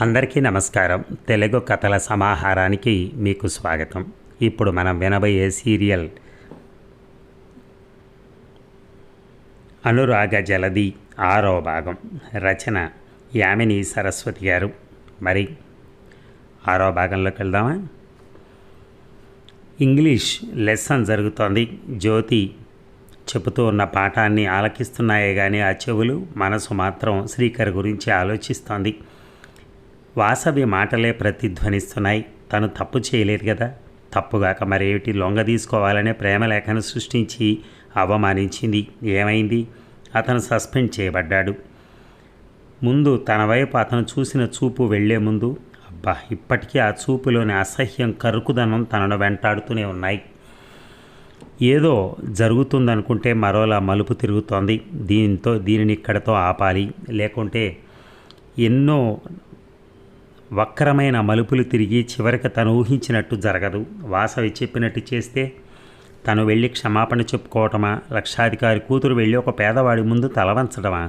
అందరికీ నమస్కారం. తెలుగు కథల సమాహారానికి మీకు స్వాగతం. ఇప్పుడు మనం వినబోయే సీరియల్ అనురాగ జలది 6వ భాగం. రచన యామిని సరస్వతి గారు. మరి 6వ భాగంలోకి వెళ్దామా? ఇంగ్లీష్ లెసన్ జరుగుతోంది. జ్యోతి చెబుతూ ఉన్న పాఠాన్ని ఆలకిస్తున్నాయే కానీ ఆ చెవులు మనసు మాత్రం శ్రీకర్ గురించి ఆలోచిస్తోంది. వాసవి మాటలే ప్రతిధ్వనిస్తున్నాయి. తను తప్పు చేయలేదు కదా, తప్పుగాక మరేమిటి లొంగ తీసుకోవాలనే ప్రేమలేఖను సృష్టించి అవమానించింది. ఏమైంది? అతను సస్పెండ్ చేయబడ్డాడు. ముందు తన వైపు అతను చూసిన చూపు వెళ్లే ముందు అబ్బా, ఇప్పటికీ ఆ చూపులోని అసహ్యం, కరుకుదనం తనను వెంటాడుతూనే ఉన్నాయి. ఏదో జరుగుతుందనుకుంటే మరోలా మలుపు తిరుగుతోంది. దీనిని ఇక్కడతో ఆపాలి, లేకుంటే ఎన్నో వక్రమైన మలుపులు తిరిగి చివరికి తను ఊహించినట్టు జరగదు. వాసవి చెప్పినట్టు చేస్తే తను వెళ్ళి క్షమాపణ చెప్పుకోవటమా? లక్షాధికారి కూతురు వెళ్ళి ఒక పేదవాడి ముందు తలవంచడమా?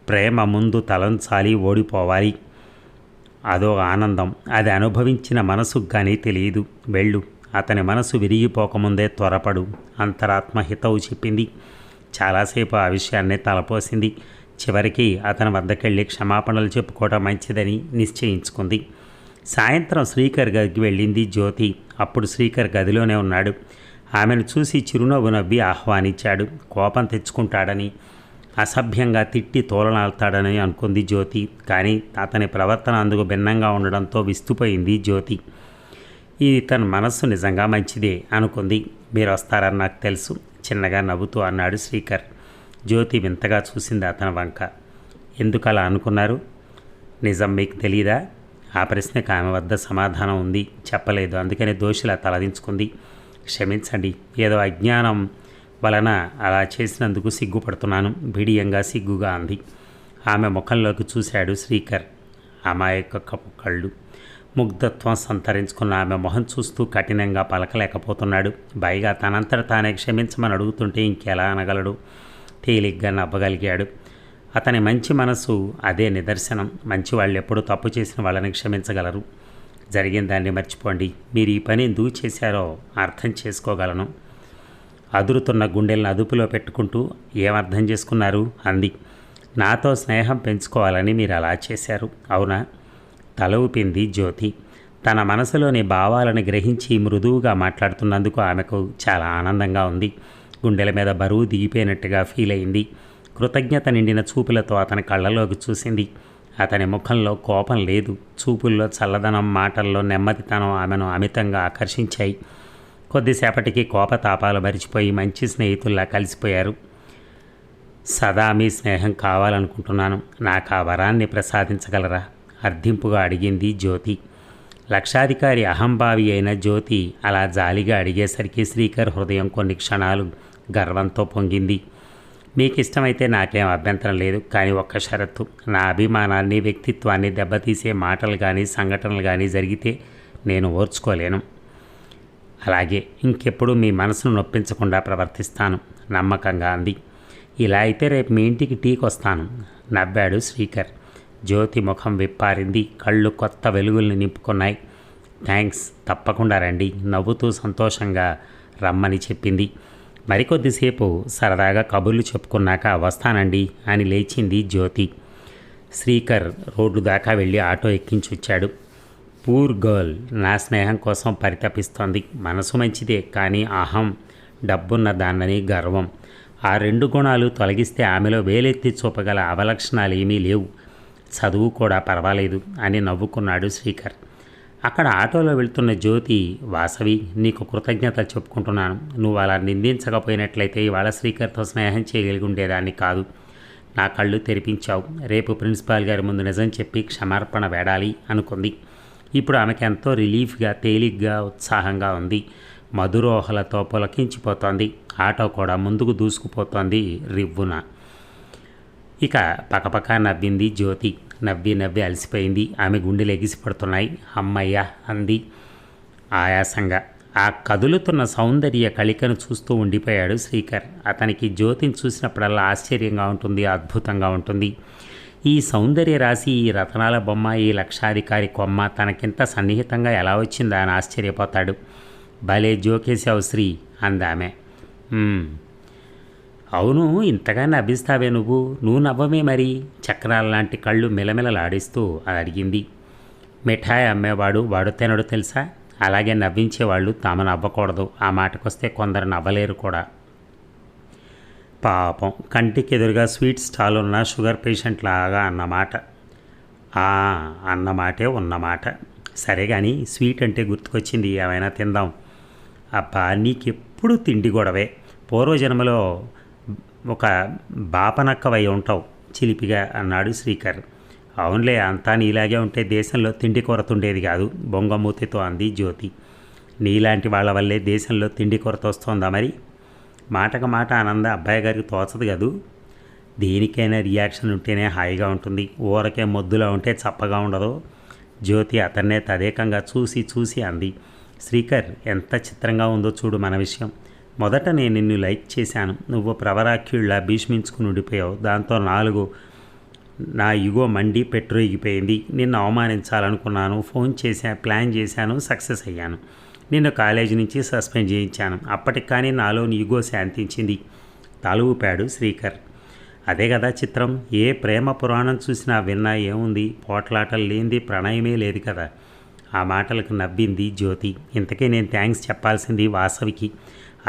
ప్రేమ ముందు తలంచాలి, ఓడిపోవాలి. అదో ఆనందం. అది అనుభవించిన మనసుకు కానీ తెలియదు. వెళ్ళు, అతని మనసు విరిగిపోకముందే త్వరపడు. అంతరాత్మ హితవు చెప్పింది. చాలాసేపు ఆ విషయాన్నే తలపోసింది. చివరికి అతని వద్దకెళ్ళి క్షమాపణలు చెప్పుకోవడం మంచిదని నిశ్చయించుకుంది. సాయంత్రం శ్రీకర్ గదికి వెళ్ళింది జ్యోతి. అప్పుడు శ్రీకర్ గదిలోనే ఉన్నాడు. ఆమెను చూసి చిరునవ్వు నవ్వి ఆహ్వానించాడు. కోపం తెచ్చుకుంటాడని, అసభ్యంగా తిట్టి తోలనాల్తాడని అనుకుంది జ్యోతి. కానీ అతని ప్రవర్తన అందుకు భిన్నంగా ఉండడంతో విస్తుపోయింది జ్యోతి. ఇది తన మనస్సు నిజంగా మంచిదే అనుకుంది. మీరు వస్తారని నాకు తెలుసు, చిన్నగా నవ్వుతూ అన్నాడు శ్రీకర్. జ్యోతి వింతగా చూసింది అతని వంక. ఎందుకు అలా అనుకున్నారు? నిజం మీకు తెలీదా? ఆ ప్రశ్నకు ఆమె వద్ద సమాధానం ఉంది. చెప్పలేదు. అందుకని దోషిలా తలదించుకుంది. క్షమించండి, ఏదో అజ్ఞానం వలన అలా చేసినందుకు సిగ్గుపడుతున్నాను, బిడియంగా సిగ్గుగా అంది. ఆమె ముఖంలోకి చూశాడు శ్రీకర్. అమాయకపు కళ్ళు. ముగ్ధత్వం సంతరించుకున్న ఆమె మొహం చూస్తూ కఠినంగా పలకలేకపోతున్నాడు. పైగా తనంతట తానే క్షమించమని అడుగుతుంటే ఇంకెలా అనగలడు? తేలిగ్గా నవ్వగలిగాడు. అతని మంచి మనసు అదే నిదర్శనం. మంచి వాళ్ళు ఎప్పుడూ తప్పు చేసిన వాళ్ళని క్షమించగలరు. జరిగిన దాన్ని మర్చిపోండి. మీరు ఈ పని ఎందుకు చేశారో అర్థం చేసుకోగలను. అదురుతున్న గుండెలను అదుపులో పెట్టుకుంటూ ఏమర్థం చేసుకున్నారు అంది. నాతో స్నేహం పెంచుకోవాలని మీరు అలా చేశారు, అవునా? తల ఊపింది జ్యోతి. తన మనసులోని భావాలను గ్రహించి మృదువుగా మాట్లాడుతున్నందుకు ఆమెకు చాలా ఆనందంగా ఉంది. గుండెల మీద బరువు దిగిపోయినట్టుగా ఫీల్ అయింది. కృతజ్ఞత నిండిన చూపులతో అతని కళ్ళలోకి చూసింది. అతని ముఖంలో కోపం లేదు. చూపుల్లో చల్లదనం, మాటల్లో నెమ్మదితనం ఆమెను అమితంగా ఆకర్షించాయి. కొద్దిసేపటికి కోపతాపాలు మరిచిపోయి మంచి స్నేహితుల్లా కలిసిపోయారు. సదా మీ స్నేహం కావాలనుకుంటున్నాను, నాకు ఆ వరాన్ని ప్రసాదించగలరా? అర్థింపుగా అడిగింది జ్యోతి. లక్షాధికారి అహంభావి అయిన జ్యోతి అలా జాలిగా అడిగేసరికి శ్రీకర్ హృదయం కొన్ని క్షణాలు గర్వంతో పొంగింది. మీకు ఇష్టమైతే నాకేం అభ్యంతరం లేదు, కానీ ఒక్క షరతు. నా అభిమానాన్ని, వ్యక్తిత్వాన్ని దెబ్బతీసే మాటలు కానీ సంఘటనలు కానీ జరిగితే నేను ఓర్చుకోలేను. అలాగే ఇంకెప్పుడు మీ మనసును నొప్పించకుండా ప్రవర్తిస్తాను, నమ్మకంగా అంది. ఇలా అయితే రేపు మీ ఇంటికి టీకి వస్తాను, నవ్వాడు శ్రీకర్. జ్యోతి ముఖం విప్పారింది. కళ్ళు కొత్త వెలుగుల్ని నింపుకున్నాయి. థ్యాంక్స్, తప్పకుండా రండి, నవ్వుతూ సంతోషంగా రమ్మని చెప్పింది. మరికొద్దిసేపు సరదాగా కబుర్లు చెప్పుకున్నాక వస్తానండి అని లేచింది జ్యోతి. శ్రీకర్ రోడ్డు దాకా వెళ్ళి ఆటో ఎక్కించొచ్చాడు. పూర్ గర్ల్ నా స్నేహం కోసం పరితపిస్తోంది. మనసు మంచిదే, కానీ అహం, డబ్బున్న దాన్నని గర్వం, ఆ రెండు గుణాలు తొలగిస్తే ఆమెలో వేలెత్తి చూపగల అవలక్షణాలు ఏమీ లేవు. చదువు కూడా పర్వాలేదు అని నవ్వుకున్నాడు శ్రీకర్. అక్కడ ఆటోలో వెళ్తున్న జ్యోతి, వాసవి నీకు కృతజ్ఞత చెప్పుకుంటున్నాను. నువ్వు అలా నిందించకపోయినట్లయితే ఇవాళ శ్రీకర్తో స్నేహం చేయగలిగి ఉండేదాన్ని కాదు. నా కళ్ళు తెరిపించావు. రేపు ప్రిన్సిపాల్ గారి ముందు నిజం చెప్పి క్షమార్పణ వేడాలి అనుకుంది. ఇప్పుడు ఆమెకి ఎంతో రిలీఫ్గా, తేలిగ్గా, ఉత్సాహంగా ఉంది. మధురోహలతో పులకించిపోతోంది. ఆటో కూడా ముందుకు దూసుకుపోతోంది రివ్వున. ఇక పకపక నవ్వింది జ్యోతి. నవ్వి అలసిపోయింది. ఆమె గుండెలు ఎగిసిపడుతున్నాయి. అమ్మయ్య అంది ఆయాసంగా. ఆ కదులుతున్న సౌందర్య కళికను చూస్తూ ఉండిపోయాడు శ్రీకర్. అతనికి జ్యోతిని చూసినప్పుడల్లా ఆశ్చర్యంగా ఉంటుంది, అద్భుతంగా ఉంటుంది. ఈ సౌందర్య రాశి, ఈ రతనాల బొమ్మ, ఈ లక్షాధికారి కొమ్మ తనకింత సన్నిహితంగా ఎలా వచ్చిందా అని ఆశ్చర్యపోతాడు. భలే జోకేశావు శ్రీ అందామె. అవును, ఇంతగా నవ్విస్తావే నువ్వు నవ్వమే మరి, చక్రాల లాంటి కళ్ళు మిలమిలలాడిస్తూ అది అడిగింది. మిఠాయి అమ్మేవాడు వాడు తినడు తెలుసా, అలాగే నవ్వించేవాళ్ళు తాము నవ్వకూడదు. ఆ మాటకొస్తే కొందరు నవ్వలేరు కూడా. పాపం, కంటికి ఎదురుగా స్వీట్ స్టాల్ ఉన్న షుగర్ పేషెంట్ లాగా అన్నమాట. అన్నమాటే ఉన్నమాట. సరే కానీ స్వీట్ అంటే గుర్తుకొచ్చింది, ఏమైనా తిందాం. అబ్బా, నీకెప్పుడు తిండి గొడవే. పూర్వజన్మలో ఒక బాపనక్కవై ఉంటావు చిలిపిగా అన్నాడు శ్రీకర్. అవునులే, అంతా నీలాగే ఉంటే దేశంలో తిండి కొరత ఉండేది కాదు, బొంగమూతితో అంది జ్యోతి. నీలాంటి వాళ్ళ వల్లే దేశంలో తిండి కొరత వస్తుందా మరి? మాటకు మాట ఆనంద అబ్బాయి గారికి తోచదు కదూ. దేనికైనా రియాక్షన్ ఉంటేనే హాయిగా ఉంటుంది, ఊరకే మొద్దులా ఉంటే చప్పగా ఉండదు. జ్యోతి అతన్నే తదేకంగా చూసి అంది. శ్రీకర్, ఎంత చిత్రంగా ఉందో చూడు మన విషయం. మొదట నేను నిన్ను లైక్ చేశాను, నువ్వు ప్రవరాఖ్యుళ్ళ భీష్మించుకుని ఉండిపోయావు. దాంతో నా ఇగో మండి పెట్రోగిపోయింది. నిన్ను అవమానించాలనుకున్నాను, ఫోన్ ప్లాన్ చేశాను, సక్సెస్ అయ్యాను. నిన్ను కాలేజీ నుంచి సస్పెండ్ చేయించాను. అప్పటికి కానీ నాలోని ఈగో శాంతించింది. తలూపాడు శ్రీకర్. అదే కదా చిత్రం. ఏ ప్రేమ పురాణం చూసినా విన్నా ఏముంది, పోట్లాటలు లేనిది ప్రణయమే లేదు కదా. ఆ మాటలకు నవ్వింది జ్యోతి. ఇంతకీ నేను థ్యాంక్స్ చెప్పాల్సింది వాసవికి.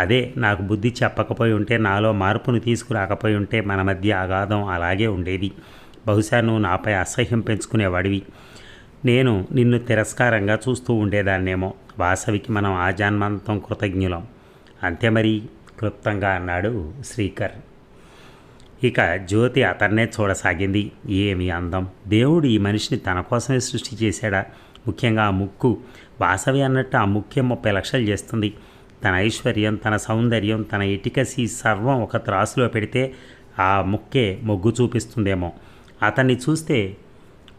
అదే నాకు బుద్ధి చెప్పకపోయి ఉంటే, నాలో మార్పును తీసుకురాకపోయి ఉంటే మన మధ్య అగాధం అలాగే ఉండేది. బహుశా నువ్వు నాపై అసహ్యం పెంచుకునేవాడివి, నేను నిన్ను తిరస్కారంగా చూస్తూ ఉండేదాన్నేమో. వాసవికి మనం ఆజన్మాంతం కృతజ్ఞులం. అంతే మరి, క్లుప్తంగా అన్నాడు శ్రీకర్. ఇక జ్యోతి అతన్నే చూడసాగింది. ఏమి అందం! దేవుడు ఈ మనిషిని తన కోసమే సృష్టి చేశాడా? ముఖ్యంగా ఆ ముక్కు. వాసవి అన్నట్టు ఆ ముక్కే 30 లక్షలు చేస్తుంది. తన ఐశ్వర్యం, తన సౌందర్యం, తన ఎటికసి సర్వం ఒక త్రాసులో పెడితే ఆ ముక్కే మొగ్గు చూపిస్తుందేమో. అతన్ని చూస్తే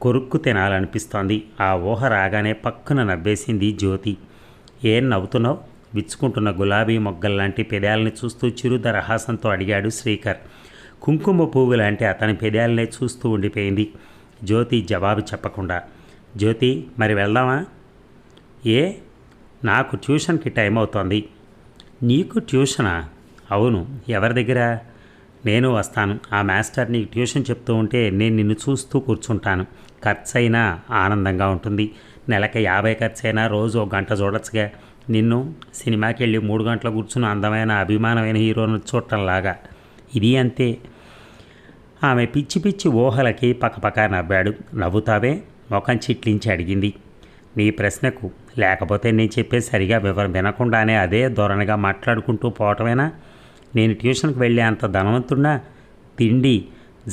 కొరుక్కు తినాలనిపిస్తోంది. ఆ ఊహ రాగానే పక్కన నవ్వేసింది జ్యోతి. ఏం నవ్వుతున్నావు? విచ్చుకుంటున్న గులాబీ మొగ్గల్లాంటి పెదాలని చూస్తూ చిరుదరహాసంతో అడిగాడు శ్రీకర్. కుంకుమ పువ్వు లాంటి అతని పెదాలనే చూస్తూ ఉండిపోయింది జ్యోతి జవాబు చెప్పకుండా. జ్యోతి, మరి వెళ్దామా? ఏ, నాకు ట్యూషన్కి టైం అవుతోంది. నీకు ట్యూషనా? అవును. ఎవరి దగ్గర? నేను వస్తాను. ఆ మాస్టర్ నీకు ట్యూషన్ చెప్తూ ఉంటే నేను నిన్ను చూస్తూ కూర్చుంటాను. ఖర్చైనా ఆనందంగా ఉంటుంది. నెలకి 50 ఖర్చైనా రోజు 1 గంట చూడొచ్చుగా. నిన్ను సినిమాకి వెళ్ళి 3 గంటలు కూర్చుని అందమైన అభిమానమైన హీరోను చూడటంలాగా. ఇది అంతే. ఆమె పిచ్చి పిచ్చి ఊహలకి పక్కపక్క నవ్వాడు. నవ్వుతావే? ముఖం చిట్లించి అడిగింది. నీ ప్రశ్నకు లేకపోతే నేను చెప్పేది సరిగా వినకుండానే అదే ధోరణిగా మాట్లాడుకుంటూ పోవటమేనా? నేను ట్యూషన్కి వెళ్ళే అంత ధనవంతున్నా, తిండి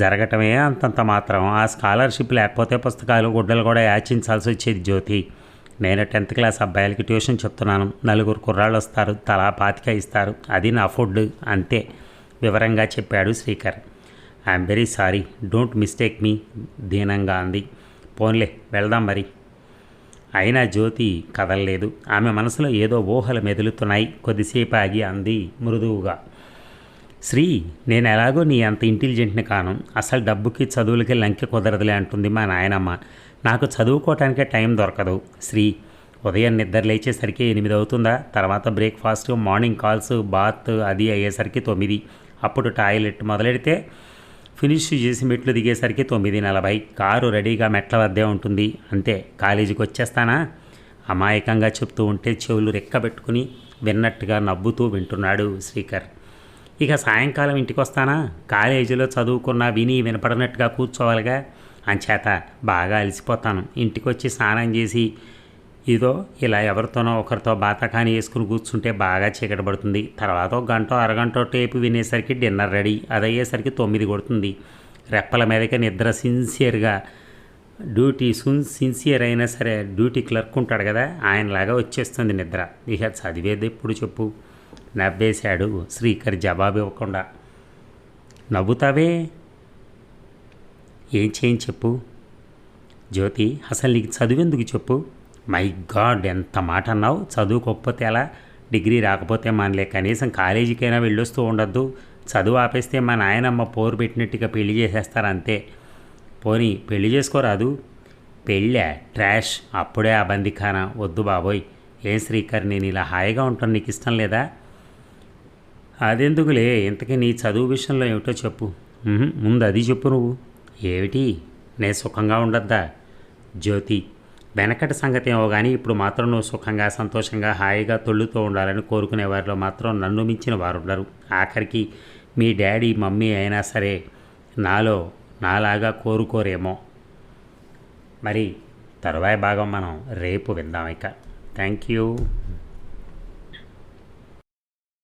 జరగటమే అంతంత మాత్రం. ఆ స్కాలర్షిప్ లేకపోతే పుస్తకాలు గుడ్డలు కూడా యాచించాల్సి వచ్చేది జ్యోతి. నేను 10th క్లాస్ అబ్బాయిలకి ట్యూషన్ చెప్తున్నాను. 4 కుర్రాళ్ళు వస్తారు, తలా 25 ఇస్తారు. అది నా ఫుడ్ అంతే, వివరంగా చెప్పాడు Srikar. I'm very sorry, don't mistake me, దీనంగా అంది. పోన్లే, వెళ్దాం మరి. అయినా జ్యోతి కదలలేదు. ఆమె మనసులో ఏదో ఊహలు మెదులుతున్నాయి. కొద్దిసేపు ఆగి అంది మృదువుగా. శ్రీ, నేను ఎలాగో నీ అంత ఇంటెలిజెంట్ని కాను. అసలు డబ్బుకి చదువులకి లంకె కుదరదులే అంటుంది మా నాయనమ్మ. నాకు చదువుకోవటానికే టైం దొరకదు శ్రీ. ఉదయం నిద్ర లేచేసరికి 8 అవుతుందా, తర్వాత బ్రేక్ఫాస్ట్, మార్నింగ్ కాల్స్, బాత్ అది అయ్యేసరికి 9. అప్పుడు టాయిలెట్ మొదలెడితే ఫినిష్ చేసి మెట్లు దిగేసరికి 9:40. కారు రెడీగా మెట్ల వద్దే ఉంటుంది. అంతే, కాలేజీకి వచ్చేస్తానా? అమాయకంగా చెప్తూ ఉంటే చెవులు రెక్కబెట్టుకుని విన్నట్టుగా నవ్వుతూ వింటున్నాడు శ్రీకర్. ఇక సాయంకాలం ఇంటికి వస్తానా? కాలేజీలో చదువుకున్నా విని వినపడినట్టుగా కూర్చోవాలిగా. అంచేత బాగా అలసిపోతాను. ఇంటికి వచ్చి స్నానం చేసి ఇదో ఇలా ఎవరితోనో ఒకరితో బాతకాని వేసుకుని కూర్చుంటే బాగా చీకటి పడుతుంది. తర్వాత 1 గంట అరగంట టేపు వినేసరికి డిన్నర్ రెడీ. అది అయ్యేసరికి 9 కొడుతుంది. రెప్పల మీదకి నిద్ర. సిన్సియర్గా సిన్సియర్ అయినా సరే డ్యూటీ క్లర్క్ ఉంటాడు కదా, ఆయనలాగా వచ్చేస్తుంది నిద్ర. ఇక చదివేది ఎప్పుడు చెప్పు? నవ్వేశాడు శ్రీకర్ జవాబు ఇవ్వకుండా. నవ్వుతావే? ఏం చేయని చెప్పు జ్యోతి. అసలు నీకు చదువెందుకు చెప్పు? మై గాడ్, ఎంత మాట అన్నావు. చదువుకోకపోతే ఎలా? డిగ్రీ రాకపోతే మనలే, కనీసం కాలేజీకైనా వెళ్ళొస్తూ ఉండొద్దు. చదువు ఆపేస్తే మా నాయనమ్మ పోరు పెట్టినట్టుగా పెళ్లి చేసేస్తారు అంతే. పోనీ పెళ్లి చేసుకోరాదు. పెళ్ళా? ట్రాష్! అప్పుడే ఆ బందిఖానా వద్దు బాబోయ్. ఏం శ్రీకర్, నేను ఇలా హాయిగా ఉంటాను, నీకు ఇష్టం లేదా? అదెందుకులే, ఇంతకీ నీ చదువు విషయంలో ఏమిటో చెప్పు. ముందు అది చెప్పు నువ్వు. ఏమిటి? నేను సుఖంగా ఉండద్దా? జ్యోతి, వెనకటి సంగతి ఏమో కానీ ఇప్పుడు మాత్రం నువ్వు సుఖంగా సంతోషంగా హాయిగా తొళ్ళుతూ ఉండాలని కోరుకునే వారిలో మాత్రం నన్ను మించిన వారు ఉండరు. ఆఖరికి మీ డాడీ మమ్మీ అయినా సరే నాలాగా కోరుకోరేమో. మరి తరువాయి భాగం మనం రేపు విందాం. ఇక థ్యాంక్ యూ.